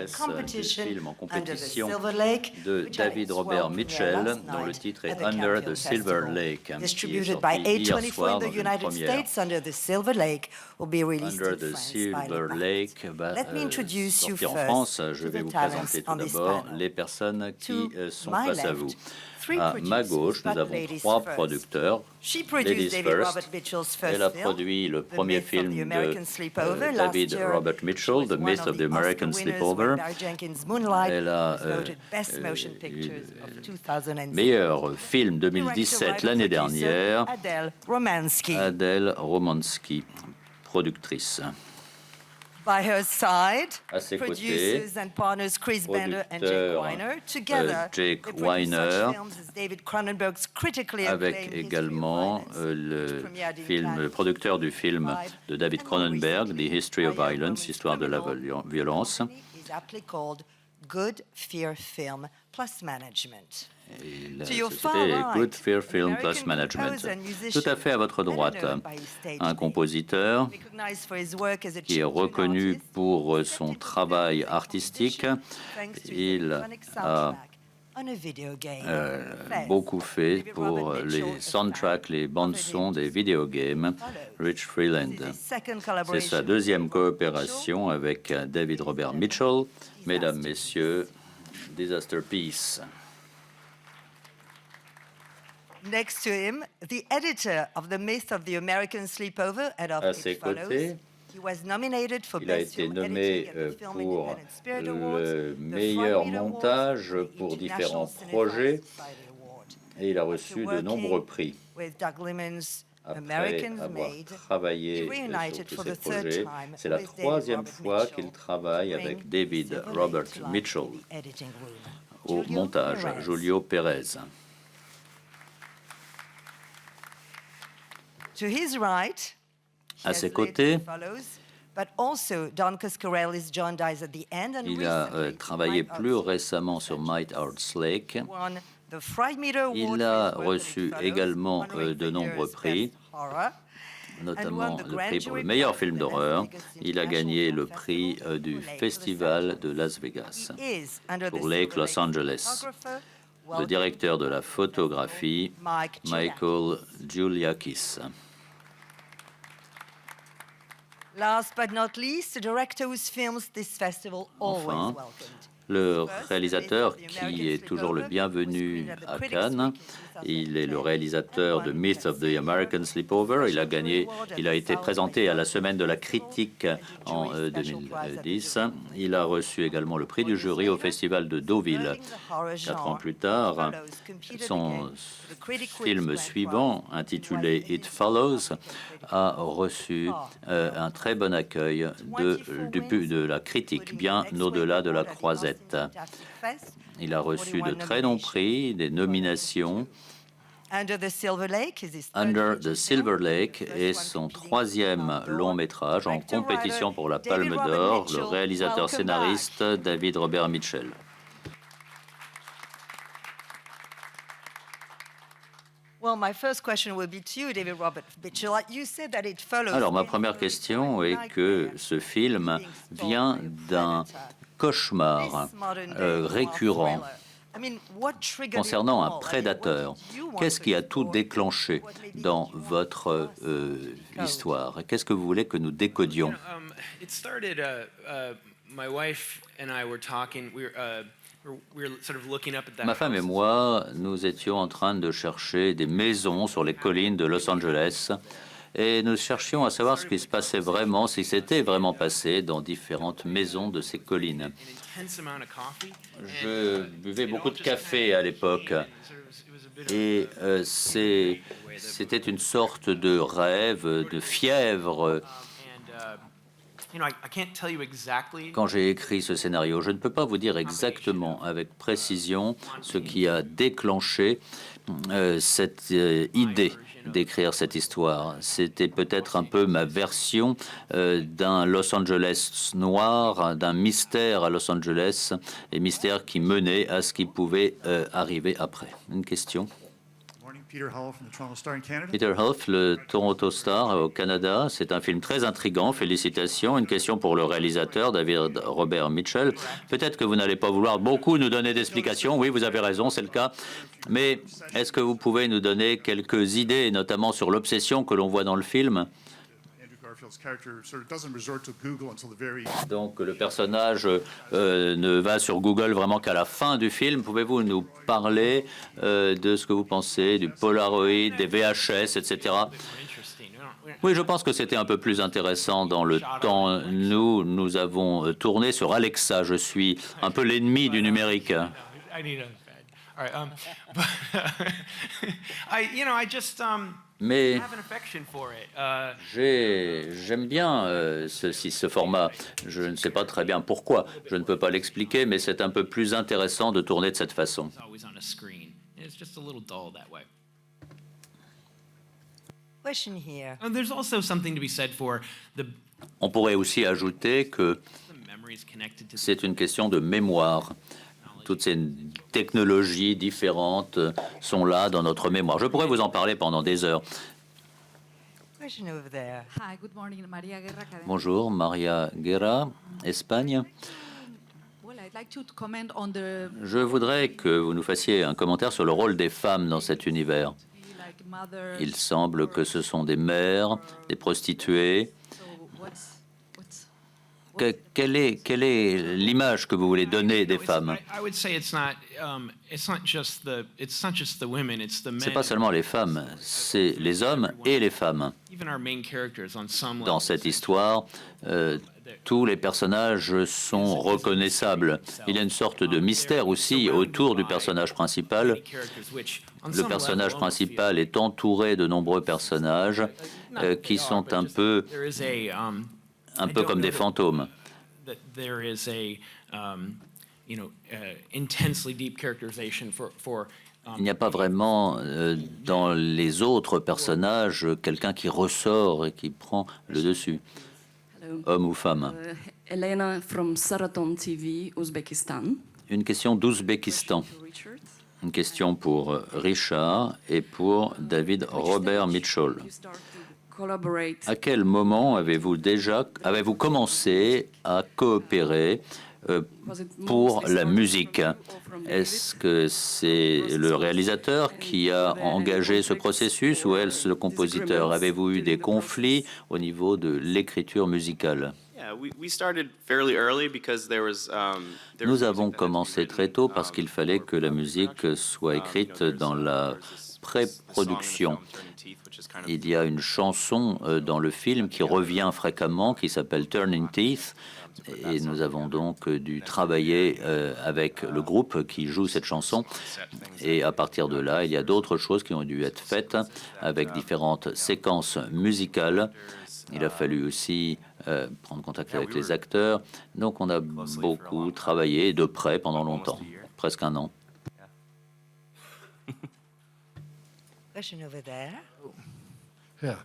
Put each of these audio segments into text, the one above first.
s'intéresse du competition film en Under the compétition Silver Lake, de which David I Robert saw Mitchell, last dont le night titre at est the Under Cannes the Film Silver Festival. Lake, qui est Distributed by sorti hier A24 soir in the dans une United première. States, Under the Silver Lake will be released Under in the France by Silver Leppard. Lake Let me introduce you sorti en first France. Je to vais the vous talents présenter tout on this d'abord panel. les personnes qui To sont my face à left, vous. three À ma producers, gauche, nous but avons ladies 3 first. producteurs. She produced Ladies David first. Robert Mitchell's Elle first a film, produit le The premier Myth of the film de American Sleepover. David Last year, Robert she Mitchell, was The one Myth of the Oscar American winners Sleepover. when Barry Jenkins' Moonlight Elle a was voted Best Motion Pictures of 2006. meilleur film 2017 l'année dernière, Adele Romansky. Adèle Romansky, productrice. By her side, À ses producers côtés, and partners Chris Bender and Jake producteur, Weiner. Together, Jake they produce Weiner, such films as David Cronenberg's critically avec acclaimed également History of Violence, which premiered in Cannes le producteur du film de David and more Cronenberg, recently, The History of by a Violence, woman's Histoire de la criminal. violence. The company is aptly called Good Fear Film Plus Management. Et la To your société far est right, Good Fear Film American Plus Management. composer and musician, Tout à fait à votre droite, better known by his stage un name. compositeur Recognized for his work as a qui est children reconnu artist, pour he son accepted travail to play artistique. thanks to his Il electronic a soundtrack on a video game. Fez. beaucoup fait David pour Robert Mitchell, les a soundtracks, fan, les bandes-sons des vidéogames. Rich Freeland. This is his second C'est collaboration sa with deuxième David Robert coopération avec David Robert Mitchell. Mesdames, Messieurs, Disaster Peace. Next to him, the editor of The Myth of the American Sleepover and of À It ses Follows. côtés, He was nominated for il a Best été Film nommé Editing at the Film pour Independent Spirit Awards, le the meilleur Front Reader Awards, montage the pour International différents Cinephile projets Society Award. et il a After reçu de working nombreux prix. with Doug Liman's Après Americans avoir Made, travaillé he reunited sur for tous ces the third projets, time c'est la with David troisième Robert fois Mitchell qu'il travaille to bring avec David Silver Lake Robert to life Mitchell in the editing room. au Julio montage. Perez. Julio Pérez. To his right, he À has ses led côtés, It Follows, but also Don Coscarelli's John Dies at the End, and il a recently, travaillé Mike plus Oxley récemment sur Might Arts Lake. won the Fried Meter Award Il for a his work on It reçu Follows, également honoring de the nombreux year's prix, best horror, notamment and won the le Grand prix pour le Jury meilleur Prize film at the Las d'horreur. Vegas Il a International gagné Film le prix Festival du pour Lake Los Festival Angeles. de Las Vegas He is, under pour the Lake Silver Los Lake Angeles. photographer. Le Welcome directeur de to la the festival, photographie, Mike Michael Giuliakis. Last but not least, the director whose films this festival always Enfin, welcomed. le réalisateur qui est toujours le bienvenu à Cannes. Il est le réalisateur de Myth of the American Sleepover. Il a été présenté à la Semaine de la critique en 2010. Il a reçu également le prix du jury au Festival de Deauville. 4 ans plus tard, son film suivant, intitulé It Follows, a reçu un très bon accueil de la critique, bien au-delà de la croisette. Il a reçu de très longs prix, des nominations. Under the Silver Lake est son troisième long métrage en compétition pour la Palme d'Or, le réalisateur-scénariste David Robert Mitchell. Alors, ma première question est que ce film vient d'un cauchemar récurrent concernant un prédateur. Qu'est-ce qui a tout déclenché dans votre histoire? Qu'est-ce que vous voulez que nous décodions? Ma femme et moi, nous étions en train de chercher des maisons sur les collines de Los Angeles et nous cherchions à savoir ce qui se passait vraiment, si c'était vraiment passé dans différentes maisons de ces collines. Je buvais beaucoup de café à l'époque et c'était une sorte de rêve, de fièvre. Quand j'ai écrit ce scénario, je ne peux pas vous dire exactement avec précision ce qui a déclenché cette idée d'écrire cette histoire. C'était peut-être un peu ma version d'un Los Angeles noir, d'un mystère à Los Angeles, et mystère qui menait à ce qui pouvait arriver après. Une question? Peter Hough, le Toronto Star au Canada, c'est un film très intrigant. Félicitations. Une question pour le réalisateur, David Robert Mitchell. Peut-être que vous n'allez pas vouloir beaucoup nous donner d'explications. Oui, vous avez raison, c'est le cas. Mais est-ce que vous pouvez nous donner quelques idées, notamment sur l'obsession que l'on voit dans le film? Donc le personnage ne va sur Google vraiment qu'à la fin du film. Pouvez-vous nous parler de ce que vous pensez du Polaroid, des VHS, etc. Oui, je pense que c'était un peu plus intéressant dans le temps. Nous avons tourné sur Alexa. Je suis un peu l'ennemi du numérique. Mais j'aime bien ce format. Je ne sais pas très bien pourquoi. Je ne peux pas l'expliquer, mais c'est un peu plus intéressant de tourner de cette façon. Question here. On pourrait aussi ajouter que c'est une question de mémoire. Toutes ces technologies différentes sont là dans notre mémoire. Je pourrais vous en parler pendant des heures. Question over there. Hi, good morning, Maria Guerra. Bonjour, Maria Guerra, Espagne. Well, I'd like to comment on the Je voudrais que vous nous fassiez un commentaire sur le rôle des femmes dans cet univers. like mother. Il semble que ce sont des mères, des prostituées. So what's Quelle est l'image que vous voulez donner des femmes? C'est pas seulement les femmes, c'est les hommes et les femmes. Dans cette histoire, tous les personnages sont reconnaissables. Il y a une sorte de mystère aussi autour du personnage principal. Le personnage principal est entouré de nombreux personnages qui sont un peu comme des fantômes. Il n'y a pas vraiment dans les autres personnages quelqu'un qui ressort et qui prend le dessus, homme ou femme. Elena from Saraton TV, Ouzbékistan. Une question d'Ouzbékistan. Richard. Une question pour Richard et pour David Robert Mitchell. You start to collaborate. À quel moment avez-vous commencé à coopérer pour la musique? Est-ce que c'est le réalisateur qui a engagé ce processus ou est-ce le compositeur? Avez-vous eu des conflits au niveau de l'écriture musicale? Nous avons commencé très tôt parce qu'il fallait que la musique soit écrite dans la pré-production. Il y a une chanson dans le film qui revient fréquemment, qui s'appelle Turning Teeth, et nous avons donc dû travailler avec le groupe qui joue cette chanson. Et à partir de là, il y a d'autres choses qui ont dû être faites avec différentes séquences musicales. Il a fallu aussi prendre contact avec les acteurs. Donc on a beaucoup travaillé de près pendant longtemps, presque un an. Question over there. Yeah,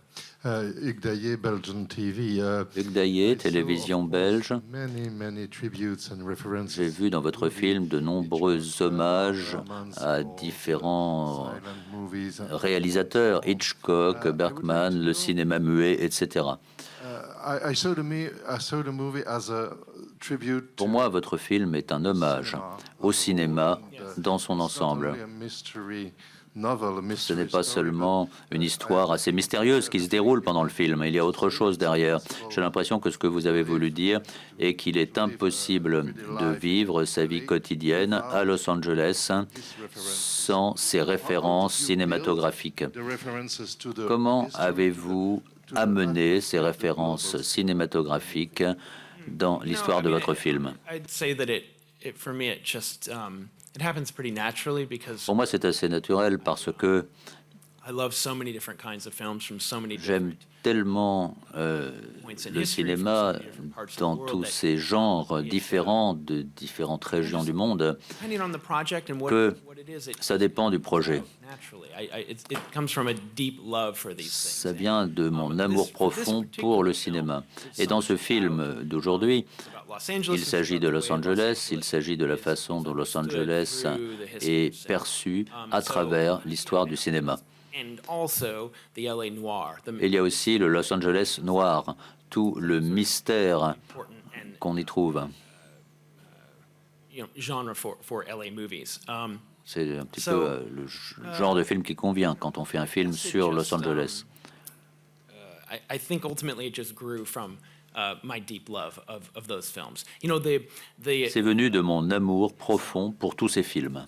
Hugues Daillé, Belgian TV. Hugues Daillé, télévision belge. Many tributes and references. J'ai vu dans votre film de nombreux hommages à différents réalisateurs, Hitchcock, Bergman, le cinéma muet, etc. I saw the movie as a tribute. Pour moi, votre film est un hommage au cinéma dans son ensemble. Ce n'est pas seulement une histoire assez mystérieuse qui se déroule pendant le film, il y a autre chose derrière. J'ai l'impression que ce que vous avez voulu dire est qu'il est impossible de vivre sa vie quotidienne à Los Angeles sans ces références cinématographiques. Comment avez-vous amené ces références cinématographiques dans l'histoire de votre film? Pour moi, c'est assez naturel parce que j'aime tellement le cinéma dans tous ces genres différents de différentes régions du monde que ça dépend du projet. Ça vient de mon amour profond pour le cinéma. Et dans ce film d'aujourd'hui, il s'agit de Los Angeles, il s'agit de la façon dont Los Angeles est perçu à travers l'histoire du cinéma. and also the LA noir, Et il y a aussi le Los Angeles noir, tout le mystère important and qu'on y trouve. genre for LA movies. C'est un petit peu le genre de film qui convient quand on fait un film sur Los Angeles. I think ultimately it just grew from my deep love of those films. C'est venu de mon amour profond pour tous ces films.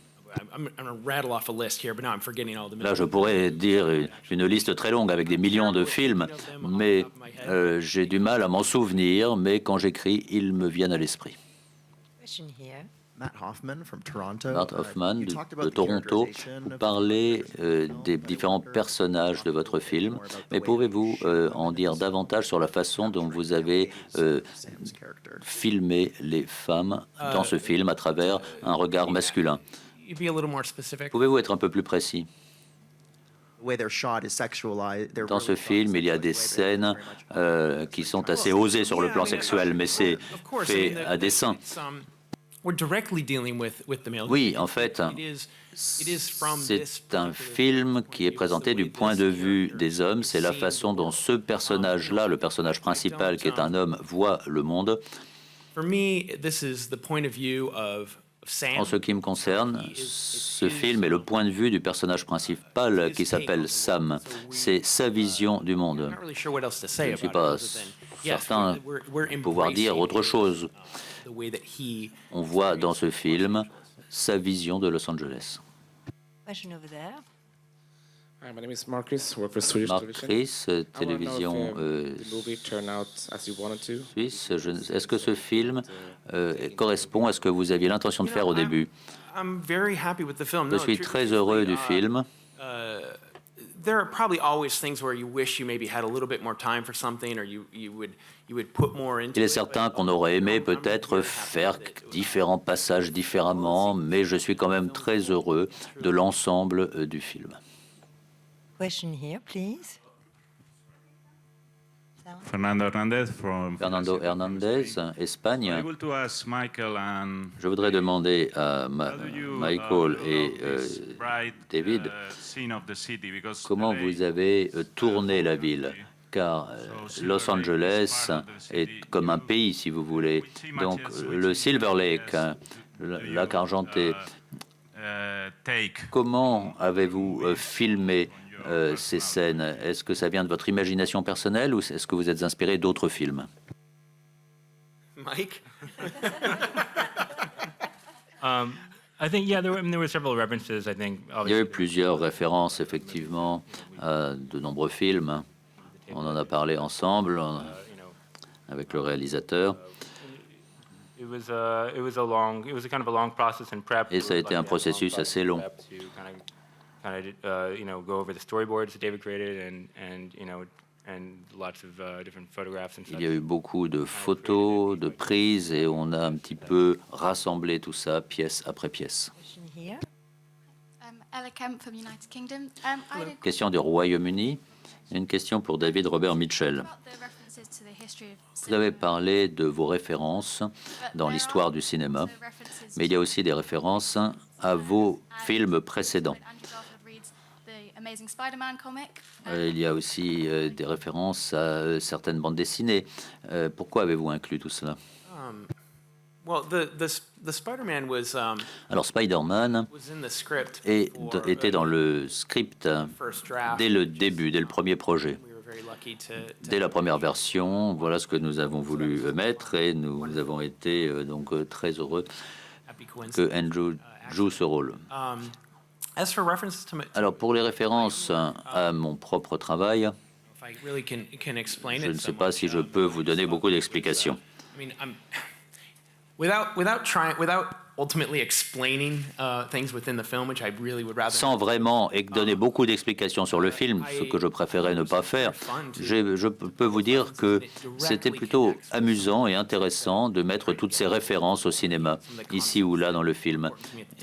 I'm going to rattle off a list here, but now I'm forgetting all the Là, je pourrais dire une liste très longue avec des millions de films, mais j'ai du mal à m'en souvenir, mais quand j'écris, ils me viennent à l'esprit. Question here. Matt Hoffman from Toronto. Matt Hoffman You de talked about the Toronto, characterization vous of parlez the des différents personnages de votre film, mais pouvez-vous en dire davantage sur la façon dont vous avez Sam's character. filmé les femmes dans ce film à travers un regard masculin? You'd be a little more specific. Pouvez-vous être un peu plus précis? The way they're shot is sexualized. They're Dans ce really shot film, il y a des sexually, scènes very much qui sont assez osées sur le plan sexuel, mais c'est Of course, fait à dessein. We're directly dealing with the male. Oui, en fait, It is from this c'est un film qui est présenté du point de vue des hommes. C'est la façon dont ce personnage-là, le personnage principal qui est un homme, voit le monde. For me, this is the point of view of Sam. En ce qui me concerne, ce film est le point de vue du personnage principal qui s'appelle Sam. C'est sa vision du monde. I'm not really sure what else to say Je ne suis about pas it other than, yes, certain we're de pouvoir dire embracing, autre chose. the way that he. On voit dans ce film sa vision de Los Angeles. Question over there. Hi, my name is Marcus. Work for Swedish Marc Television. Chris, I wanna know télévision if, the movie turned out as you wanted to. suisse. Est-ce que ce film correspond à ce que vous aviez l'intention de faire au début? I'm very happy with the film. Je No, suis tru- très heureux du truthfully, film. There are probably always things where you wish you maybe had a little bit more time for something, or you would put more into Il est it, certain but qu'on aurait aimé I'm peut-être very happy faire with it. différents passages différemment, mais je suis quand même très heureux de l'ensemble du film. Question here, please. Fernando Hernandez from Fernando Hernandez, Espagne. Able to ask Michael and Je voudrais demander à how do you, Michael et love this bright, David scene of the city? Because comment today, vous avez tourné la ville, car Los Angeles est comme un pays, si vous voulez. Donc le Silver Lake, le lac argenté, take comment avez-vous filmé ces scènes? Est-ce que ça vient de votre imagination personnelle ou est-ce que vous êtes inspiré d'autres films? Mike. I think, yeah, there were several references, I think. Il y a eu plusieurs références, effectivement, à de nombreux films. On en a parlé ensemble avec le réalisateur. It was a kind of a long process in prep. Et ça a été un processus assez long. Go over the storyboards that David created and lots of different photographs and such. Il y a eu beaucoup de photos, de prises, et on a un petit peu rassemblé tout ça, pièce après pièce. Question here. Ella Kemp from United Kingdom. I had a Question du Royaume-Uni. Une question pour David Robert Mitchell. about the references to the history of Vous avez parlé de vos références dans l'histoire du cinéma, mais il y a aussi des références à vos films précédents. Andrew Garfield reads the Amazing Spider-Man comic. Il y a aussi des références à certaines bandes dessinées. Pourquoi avez-vous inclus tout cela? Well, the Spider-Man was Alors Spider-Man was in the script était dans le script first draft. dès le début, dès le premier projet. We were very lucky to Dès la première version, voilà ce que nous avons voulu mettre et nous avons été donc très heureux happy que coincidence. Andrew joue ce rôle. As for references to Alors pour les références à mon propre travail, if I really can explain je it ne sais so pas much, si je peux vous donner beaucoup d'explications. I mean, without ultimately explaining things within the film, which I really would rather. Sans vraiment donner beaucoup d'explications sur le film, ce que je préférais ne pas faire, je peux vous dire que c'était plutôt amusant et intéressant de mettre toutes ces références au cinéma, ici ou là dans le film,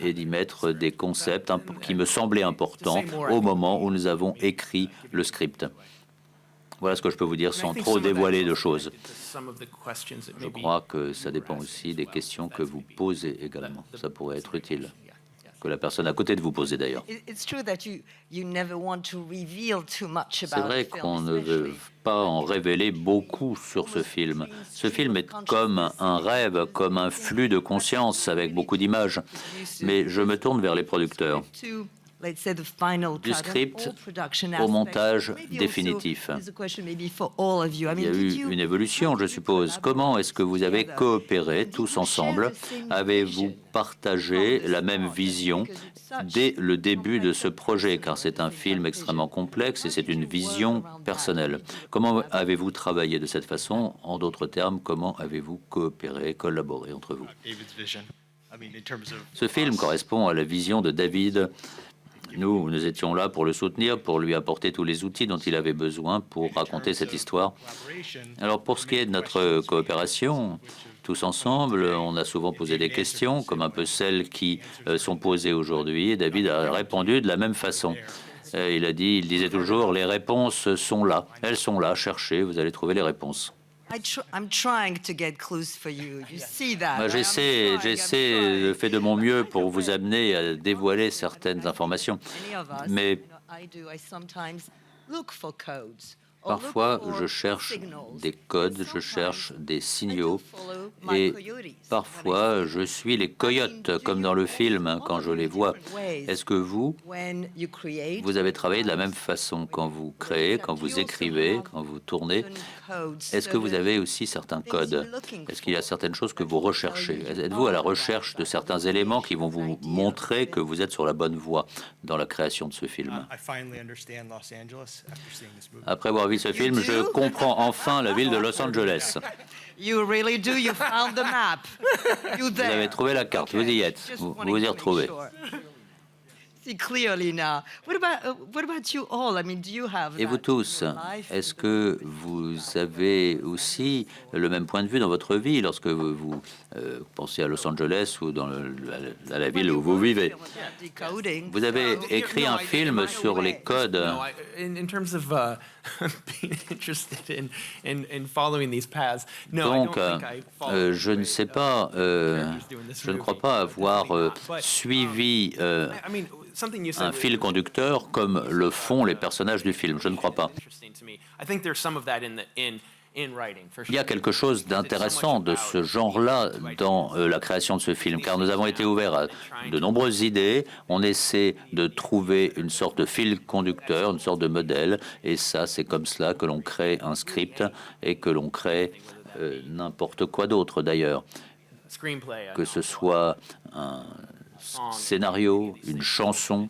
et d'y mettre des concepts qui me semblaient importants au moment où nous avons écrit le script. Voilà ce que je peux vous dire sans trop dévoiler de choses. Je crois que ça dépend aussi des questions que vous posez également. Ça pourrait être utile. que la personne à côté de vous posait d'ailleurs. It's true that you never want to reveal too much C'est about vrai the film, qu'on ne veut especially. pas en révéler beaucoup sur ce film. Ce film est comme un rêve, comme un flux de conscience avec beaucoup d'images. Mais je me tourne vers les producteurs. Let's say the final Du cut and script all production au aspects. montage Maybe also, définitif. there's a question maybe for all of you. I Il y a mean, eu did you- une évolution, je suppose. Comment est-ce que vous avez coopéré tous ensemble? Avez-vous partagé la même vision dès le début de ce projet? Car c'est un film extrêmement complexe et c'est une vision personnelle. Comment avez-vous travaillé de cette façon? En d'autres termes, comment avez-vous coopéré, collaboré entre vous? Ce film correspond à la vision de David. Nous étions là pour le soutenir, pour lui apporter tous les outils dont il avait besoin pour raconter cette histoire. Alors pour ce qui est de notre coopération, tous ensemble, on a souvent posé des questions, comme un peu celles qui sont posées aujourd'hui, et David a répondu de la même façon. Il disait toujours, les réponses sont là, elles sont là, cherchez, vous allez trouver les réponses. I'm trying to get clues for you. You see that? Moi, right? I'm j'essaie trying. de faire de mon mieux pour vous amener à dévoiler certaines informations. Many of us, Mais I do. I sometimes look for codes. or look parfois, for je cherche signals. des codes, je cherche des signaux. Follow my Et coyotes. parfois, je suis les coyotes, comme dans le film, quand je les vois. Est-ce que vous When you create, Vous avez travaillé de la même façon quand vous créez, quand vous écrivez, quand vous tournez. Est-ce que vous avez aussi certains codes? Est-ce qu'il y a certaines choses que vous recherchez? Êtes-vous à la recherche de certains éléments qui vont vous montrer que vous êtes sur la bonne voie dans la création de ce film? Après avoir vu ce film, je comprends enfin la ville de Los Angeles. You really do. You found the map. You Vous there. avez trouvé la carte, vous y êtes, Just vous wanting vous y to make retrouvez. sure. See clearly now. What about you all? I mean, do you have Et vous that in tous, your life? est-ce que vous avez aussi le même point de vue dans votre vie lorsque vous pensez à Los Angeles ou à la ville où vous vivez? Decoding. Vous avez écrit un film sur les codes. No, in terms of being interested in following these paths, no, Donc, I don't think I followed je ne sais pas, je ne crois pas avoir suivi I mean, something you said un fil conducteur comme le font les personnages du film. Je ne crois pas. interesting to me. I think there's some of that in writing, for Il y a sure. quelque chose d'intéressant de ce genre-là dans la création de ce film, car nous avons été ouverts à de nombreuses idées. On essaie de trouver une sorte de fil conducteur, une sorte de modèle, et ça, c'est comme cela que l'on crée un script et que l'on crée n'importe quoi d'autre d'ailleurs, Screenplay, que ce soit un scénario, une chanson.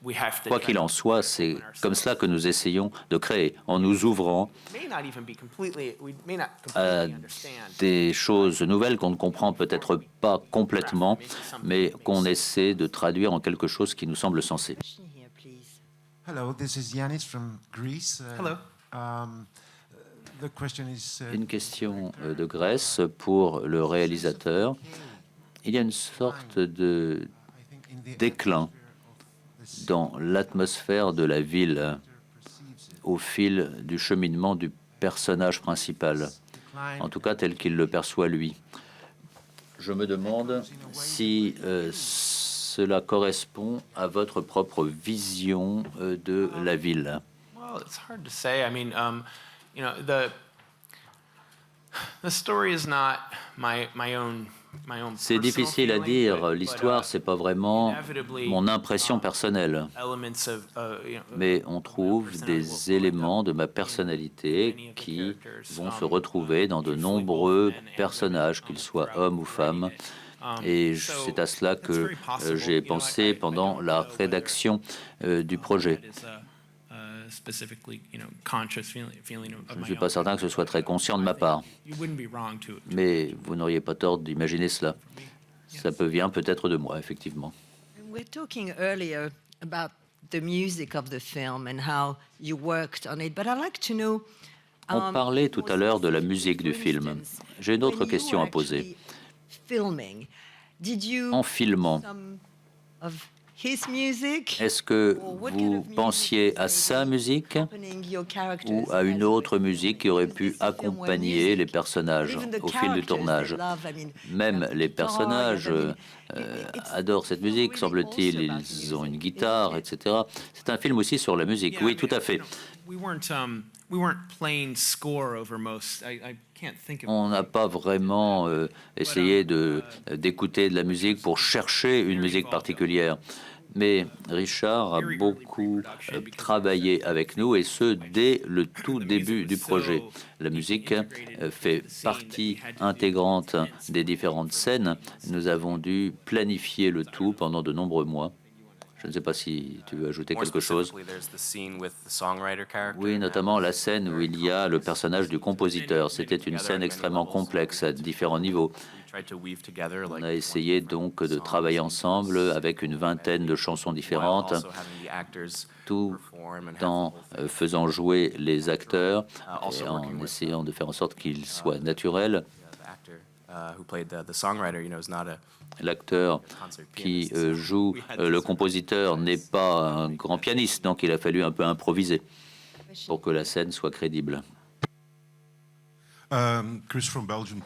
we have to Quoi qu'il en soit, c'est comme cela que nous essayons de créer, en nous ouvrant may not even be completely, we may not à completely understand. des choses nouvelles qu'on ne comprend peut-être pas complètement, mais qu'on essaie de traduire en quelque chose qui nous semble sensé. Here, please. Hello, this is Yanis from Greece. Hello. The question is, Une question de Grèce pour le réalisateur. Il y a une sorte de déclin dans l'atmosphère de la ville au fil du cheminement du personnage principal, en tout cas tel qu'il le perçoit lui. Je me demande si cela correspond à votre propre vision de la ville. Well, it's hard to say. I mean, you know, the story is not my own. C'est difficile à dire. L'histoire, c'est pas vraiment mon impression personnelle. Mais on trouve des éléments de ma personnalité qui vont se retrouver dans de nombreux personnages, qu'ils soient hommes ou femmes. Et c'est à cela que j'ai pensé pendant la rédaction du projet. Je ne suis pas certain que ce soit très conscient de ma part, mais vous n'auriez pas tort d'imaginer cela. Ça vient peut-être de moi, effectivement. We're talking earlier about the music of the film and how you worked on it, but I'd like to know. On parlait tout à l'heure de la musique du film. J'ai une autre question à poser. En filmant, est-ce que vous pensiez à sa musique ou à une autre musique qui aurait pu accompagner les personnages au fil du tournage? Même les personnages adorent cette musique, semble-t-il. Ils ont une guitare, etc. C'est un film aussi sur la musique. Oui, tout à fait. On n'a pas vraiment essayé d'écouter de la musique pour chercher une musique particulière. Mais Richard a beaucoup travaillé avec nous, et ce, dès le tout début du projet. La musique fait partie intégrante des différentes scènes. Nous avons dû planifier le tout pendant de nombreux mois. Je ne sais pas si tu veux ajouter quelque chose. Oui, notamment la scène où il y a le personnage du compositeur. C'était une scène extrêmement complexe à différents niveaux. On a essayé donc de travailler ensemble avec une vingtaine de chansons différentes, tout en faisant jouer les acteurs et en essayant de faire en sorte qu'ils soient naturels. L'acteur qui joue le compositeur n'est pas un grand pianiste, donc il a fallu un peu improviser pour que la scène soit crédible. Chris from Belgium.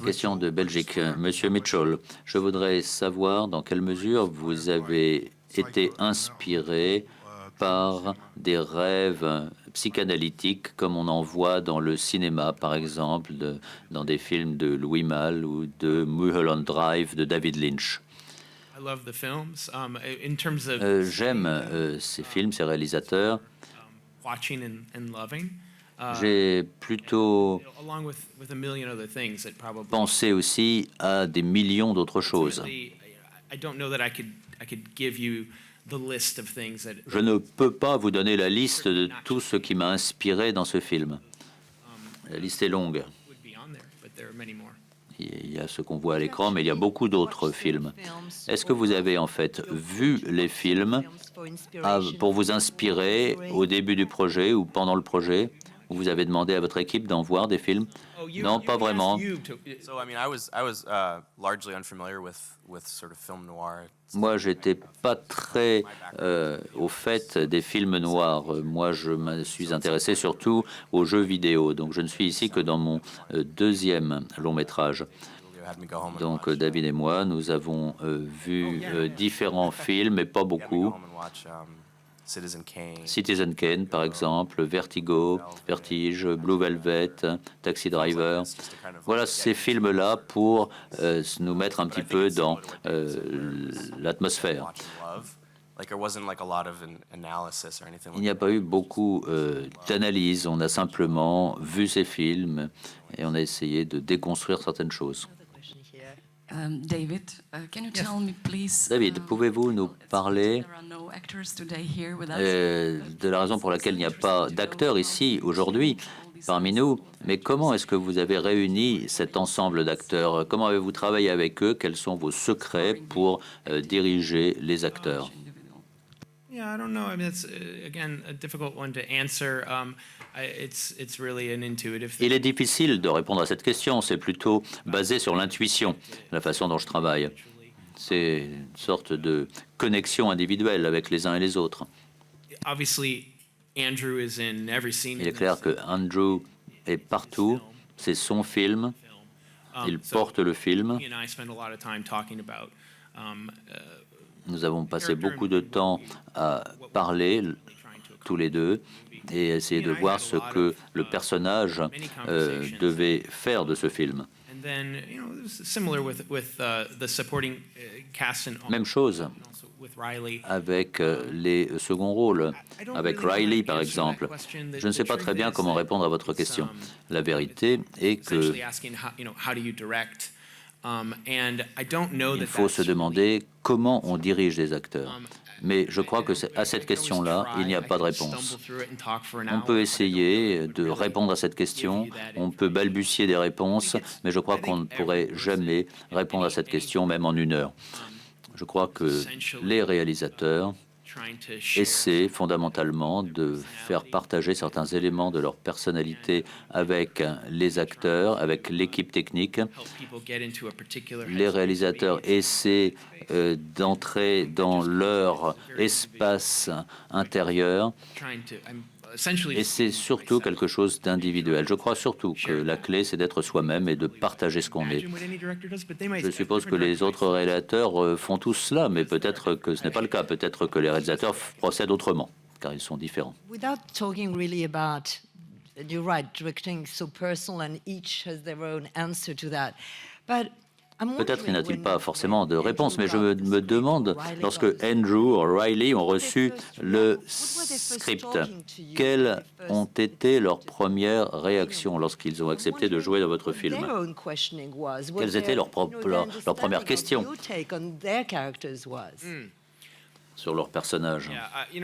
Question de Belgique. Monsieur Mitchell, je voudrais savoir dans quelle mesure vous avez été inspiré par des rêves psychanalytiques comme on en voit dans le cinéma, par exemple, dans des films de Louis Malle ou de Mulholland Drive de David Lynch. J'aime ces films, ces réalisateurs. J'ai plutôt pensé aussi à des millions d'autres choses. Je ne peux pas vous donner la liste de tout ce qui m'a inspiré dans ce film. La liste est longue. Il y a ce qu'on voit à l'écran, mais il y a beaucoup d'autres films. Est-ce que vous avez en fait vu les films pour vous inspirer au début du projet ou pendant le projet? Vous avez demandé à votre équipe d'en voir des films? Non, pas vraiment. Moi, j'étais pas très au fait des films noirs. Moi, je me suis intéressé surtout aux jeux vidéo. Donc, je ne suis ici que dans mon deuxième long métrage. Donc, David et moi, nous avons vu différents films, mais pas beaucoup. Citizen Kane, par exemple, Vertige, Blue Velvet, Taxi Driver. Voilà ces films-là pour nous mettre un petit peu dans l'atmosphère. Il n'y a pas eu beaucoup d'analyse. On a simplement vu ces films et on a essayé de déconstruire certaines choses. David, David, pouvez-vous nous parler de la raison pour laquelle il n'y a pas d'acteurs ici aujourd'hui parmi nous, mais comment est-ce que vous avez réuni cet ensemble d'acteurs? Comment avez-vous travaillé avec eux? Quels sont vos secrets pour diriger les acteurs? Yeah, I don't know. I mean, it's again a difficult one to answer. It's really an intuitive thing. Il est difficile de répondre à cette question. C'est plutôt basé sur l'intuition, la façon dont je travaille. C'est une sorte de connexion individuelle avec les uns et les autres. Obviously, Andrew is in every scene. Il est clair que Andrew est partout. C'est son film. Il porte le film. Nous avons passé beaucoup de temps à parler, tous les deux, et essayer de voir ce que le personnage devait faire de ce film. Même chose avec les seconds rôles, avec Riley par exemple. Je ne sais pas très bien comment répondre à votre question. La vérité est que il faut se demander comment on dirige les acteurs. Mais je crois que à cette question-là, il n'y a pas de réponse. On peut essayer de répondre à cette question, on peut balbutier des réponses, mais je crois qu'on ne pourrait jamais répondre à cette question, même en 1 heure. Je crois que les réalisateurs essaient fondamentalement de faire partager certains éléments de leur personnalité avec les acteurs, avec l'équipe technique. Les réalisateurs essaient d'entrer dans leur espace intérieur essentially. Et c'est surtout quelque chose d'individuel. Je crois surtout que la clé, c'est d'être soi-même et de partager ce qu'on est. Je suppose que les autres réalisateurs font tous cela, mais peut-être que ce n'est pas le cas. Peut-être que les réalisateurs procèdent autrement, car ils sont différents. Without talking really about, you're right, directing so personal and each has their own answer to that. But Peut-être n'y a-t-il pas forcément de réponse, mais je me demande, lorsque Andrew ou Riley ont reçu le script, quelles ont été leurs premières réactions lorsqu'ils ont accepté de jouer dans votre film? Quelles étaient leurs premières questions sur leurs personnages? Je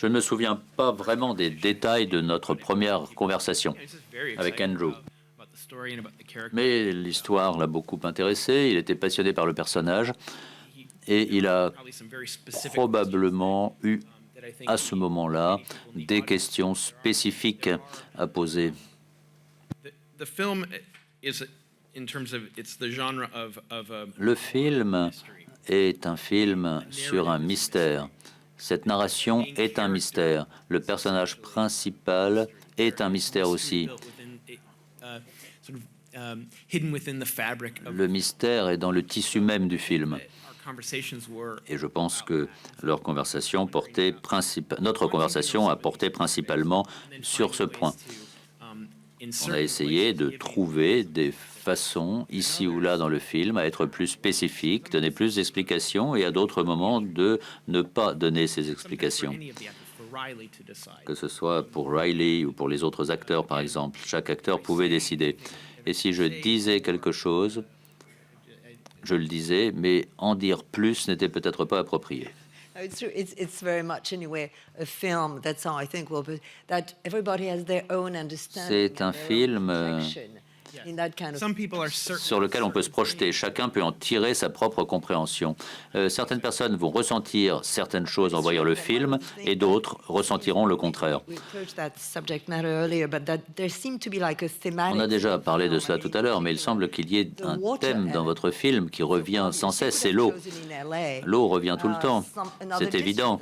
ne me souviens pas vraiment des détails de notre première conversation avec Andrew. Mais l'histoire l'a beaucoup intéressé, il était passionné par le personnage et il a probablement eu à ce moment-là des questions spécifiques à poser. Le film est un film sur un mystère. Cette narration est un mystère. Le personnage principal est un mystère aussi. Le mystère est dans le tissu même du film. Et je pense que notre conversation a porté principalement sur ce point. On a essayé de trouver des façons, ici ou là dans le film, à être plus spécifique, donner plus d'explications, et à d'autres moments de ne pas donner ces explications. Que ce soit pour Riley ou pour les autres acteurs, par exemple. Chaque acteur pouvait décider. Et si je disais quelque chose, je le disais, mais en dire plus n'était peut-être pas approprié. It's very much anyway a film. That's how I think that everybody has their own understanding. C'est un film sur lequel on peut se projeter. Chacun peut en tirer sa propre compréhension. Certaines personnes vont ressentir certaines choses en voyant le film et d'autres ressentiront le contraire. On a déjà parlé de cela tout à l'heure, mais il semble qu'il y ait un thème dans votre film qui revient sans cesse, c'est l'eau. L'eau revient tout le temps, c'est évident.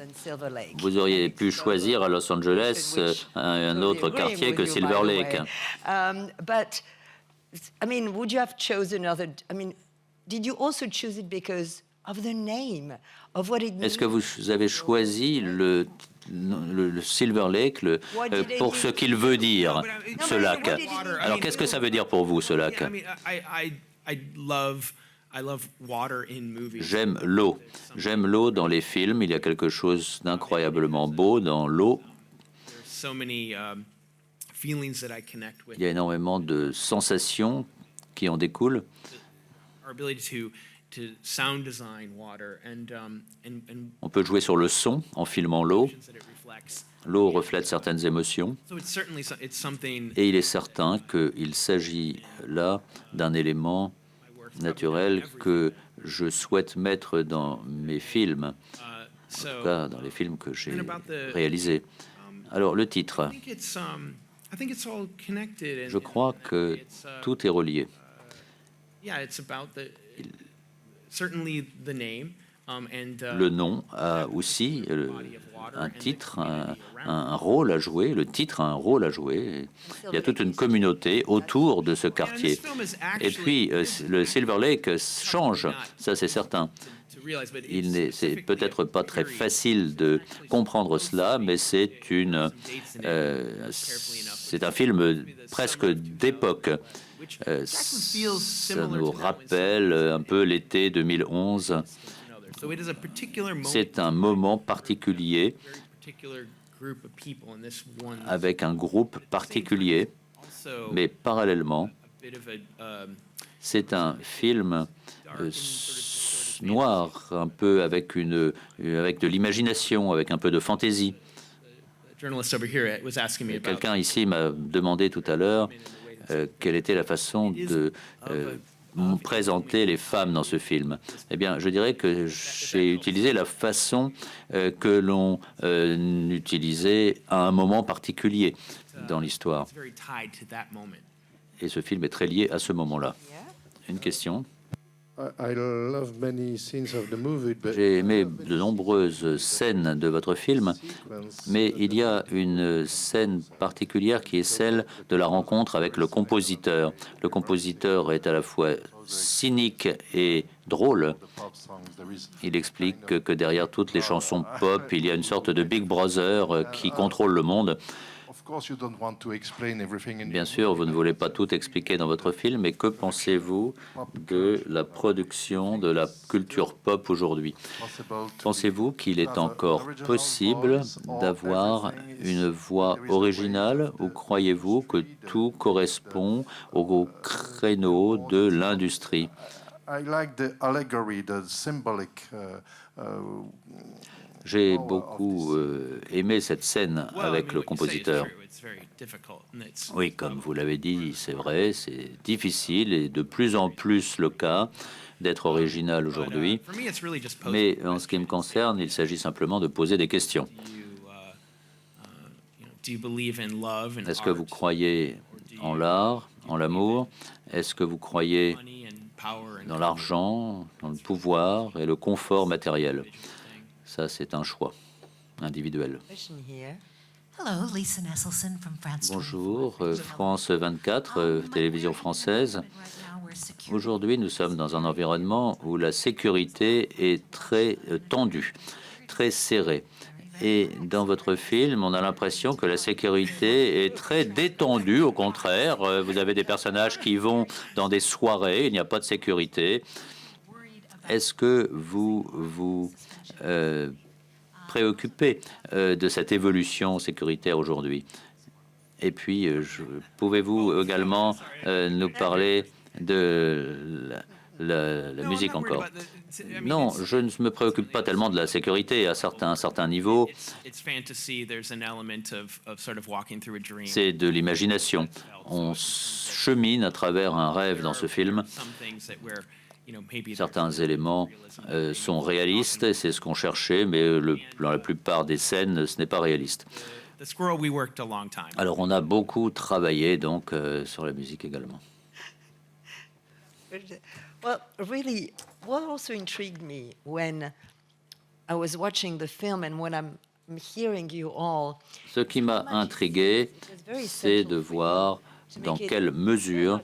Vous auriez pu choisir à Los Angeles un autre quartier que Silver Lake. I mean, would you have chosen another? I mean, did you also choose it because of the name, of what it means? Est-ce que vous avez choisi le Silver Lake pour ce qu'il veut dire, ce lac? Alors, qu'est-ce que ça veut dire pour vous, ce lac? J'aime l'eau. J'aime l'eau dans les films. Il y a quelque chose d'incroyablement beau dans l'eau. Il y a énormément de sensations qui en découlent. On peut jouer sur le son en filmant l'eau. L'eau reflète certaines émotions. Et il est certain qu'il s'agit là d'un élément naturel que je souhaite mettre dans mes films, en tout cas dans les films que j'ai réalisés. Alors, le titre. Je crois que tout est relié. Le nom a aussi un titre, un rôle à jouer. Le titre a un rôle à jouer. Il y a toute une communauté autour de ce quartier. Et puis, le Silver Lake change, ça c'est certain. C'est peut-être pas très facile de comprendre cela, mais c'est un film presque d'époque. Ça nous rappelle un peu l'été 2011. C'est un moment particulier avec un groupe particulier, mais parallèlement, c'est un film noir, un peu avec de l'imagination, avec un peu de fantaisie. Quelqu'un ici m'a demandé tout à l'heure quelle était la façon de présenter les femmes dans ce film. Eh bien, je dirais que j'ai utilisé la façon que l'on utilisait à un moment particulier dans l'histoire. Et ce film est très lié à ce moment-là. Une question? J'ai aimé de nombreuses scènes de votre film, mais il y a une scène particulière qui est celle de la rencontre avec le compositeur. Le compositeur est à la fois cynique et drôle. Il explique que derrière toutes les chansons pop, il y a une sorte de Big Brother qui contrôle le monde. Bien sûr, vous ne voulez pas tout expliquer dans votre film, mais que pensez-vous de la production de la culture pop aujourd'hui? Pensez-vous qu'il est encore possible d'avoir une voix originale ou croyez-vous que tout correspond au créneau de l'industrie? J'ai beaucoup aimé cette scène avec le compositeur. Oui, comme vous l'avez dit, c'est vrai, c'est difficile et de plus en plus le cas d'être original aujourd'hui. Mais en ce qui me concerne, il s'agit simplement de poser des questions. Est-ce que vous croyez en l'art, en l'amour? Est-ce que vous croyez dans l'argent, dans le pouvoir et le confort matériel? Ça, c'est un choix individuel. Bonjour, France 24, télévision française. Aujourd'hui, nous sommes dans un environnement où la sécurité est très tendue, très serrée. Et dans votre film, on a l'impression que la sécurité est très détendue. Au contraire, vous avez des personnages qui vont dans des soirées, il n'y a pas de sécurité. Est-ce que vous vous préoccupez de cette évolution sécuritaire aujourd'hui? Et puis, pouvez-vous également nous parler de la musique encore? Non, je ne me préoccupe pas tellement de la sécurité. À un certain niveau, c'est de l'imagination. On chemine à travers un rêve dans ce film. Certains éléments sont réalistes, et c'est ce qu'on cherchait, mais dans la plupart des scènes, ce n'est pas réaliste. Alors, on a beaucoup travaillé donc sur la musique également. Well, really, what also intrigued me when I was watching the film and when I'm hearing you all. Ce qui m'a intrigué, c'est de voir dans quelle mesure,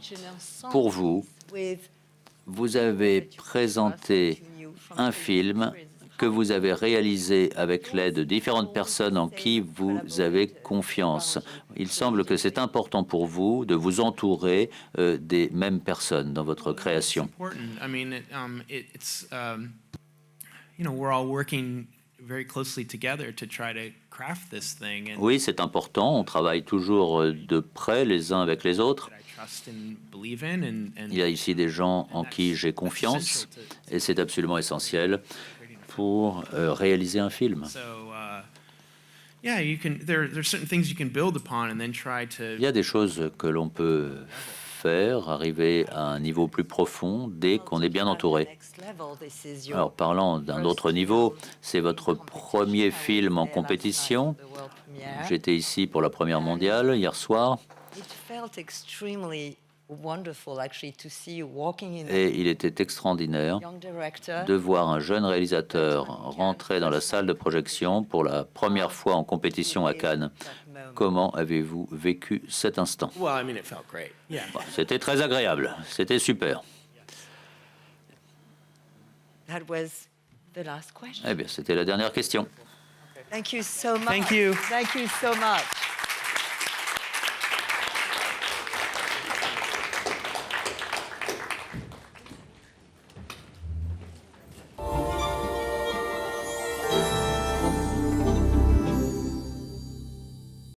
pour vous, vous avez présenté un film que vous avez réalisé avec l'aide de différentes personnes en qui vous avez confiance. Il semble que c'est important pour vous de vous entourer des mêmes personnes dans votre création. Oui, c'est important. On travaille toujours de près les uns avec les autres. Il y a ici des gens en qui j'ai confiance et c'est absolument essentiel pour réaliser un film. Il y a des choses que l'on peut faire, arriver à un niveau plus profond dès qu'on est bien entouré. Alors, parlant d'un autre niveau, c'est votre premier film en compétition. J'étais ici pour la première mondiale hier soir. Et il était extraordinaire de voir un jeune réalisateur rentrer dans la salle de projection pour la première fois en compétition à Cannes. Comment avez-vous vécu cet instant? C'était très agréable, c'était super. Eh bien, c'était la dernière question. Thank you so much. Thank you. Thank you so much.